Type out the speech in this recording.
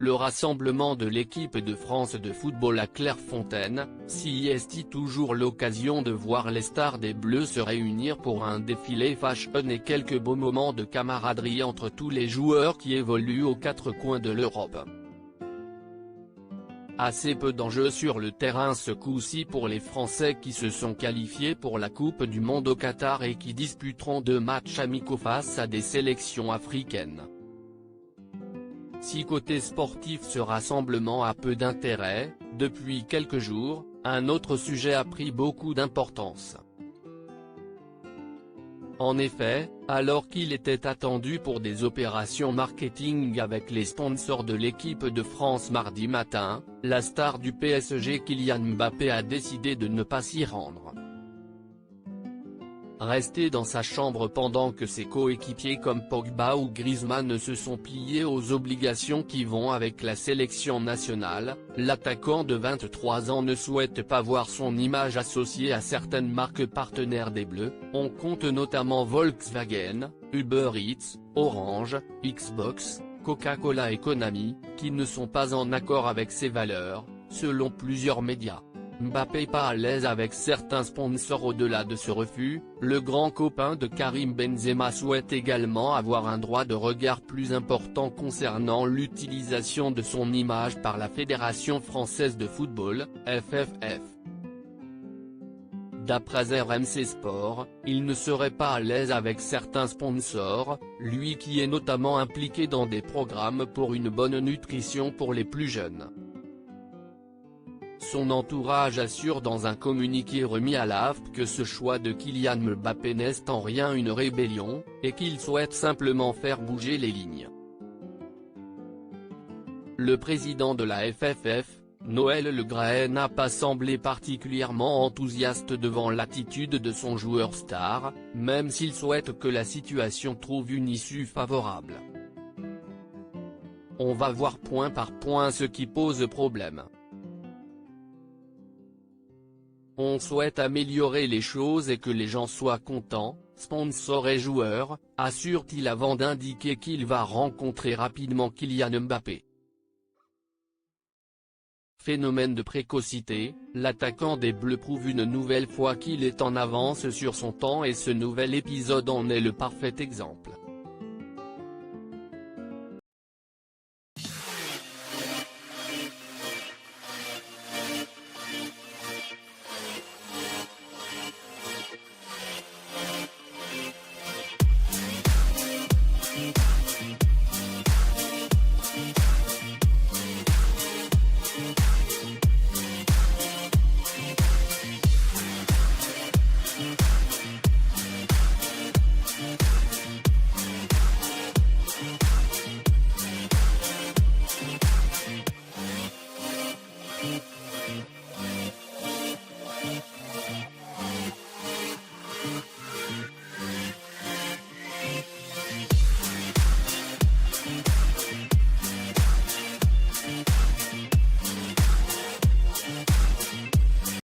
le rassemblement de l'équipe de France de football à Clairefontaine, si est toujours l'occasion de voir les stars des Bleus se réunir pour un défilé fashion et quelques beaux moments de camaraderie entre tous les joueurs qui évoluent aux quatre coins de l'Europe. Assez peu d'enjeux sur le terrain ce coup-ci pour les Français qui se sont qualifiés pour la Coupe du Monde au Qatar et qui disputeront 2 matchs amicaux face à des sélections africaines. Si côté sportif ce rassemblement a peu d'intérêt, depuis quelques jours, un autre sujet a pris beaucoup d'importance. En effet, alors qu'il était attendu pour des opérations marketing avec les sponsors de l'équipe de France mardi matin, la star du PSG Kylian Mbappé a décidé de ne pas s'y rendre. Resté dans sa chambre pendant que ses coéquipiers comme Pogba ou Griezmann se sont pliés aux obligations qui vont avec la sélection nationale, l'attaquant de 23 ans ne souhaite pas voir son image associée à certaines marques partenaires des Bleus, on compte notamment Volkswagen, Uber Eats, Orange, Xbox, Coca-Cola et Konami, qui ne sont pas en accord avec ses valeurs, selon plusieurs médias. Mbappé pas à l'aise avec certains sponsors. Au-delà de ce refus, le grand copain de Karim Benzema souhaite également avoir un droit de regard plus important concernant l'utilisation de son image par la Fédération française de football, FFF. D'après RMC Sport, il ne serait pas à l'aise avec certains sponsors, lui qui est notamment impliqué dans des programmes pour une bonne nutrition pour les plus jeunes. Son entourage assure dans un communiqué remis à l'AFP que ce choix de Kylian Mbappé n'est en rien une rébellion, et qu'il souhaite simplement faire bouger les lignes. Le président de la FFF, Noël Le Graët, n'a pas semblé particulièrement enthousiaste devant l'attitude de son joueur star, même s'il souhaite que la situation trouve une issue favorable. On va voir point par point ce qui pose problème. On souhaite améliorer les choses et que les gens soient contents, sponsors et joueurs, assure-t-il avant d'indiquer qu'il va rencontrer rapidement Kylian Mbappé. Phénomène de précocité, l'attaquant des Bleus prouve une nouvelle fois qu'il est en avance sur son temps et ce nouvel épisode en est le parfait exemple.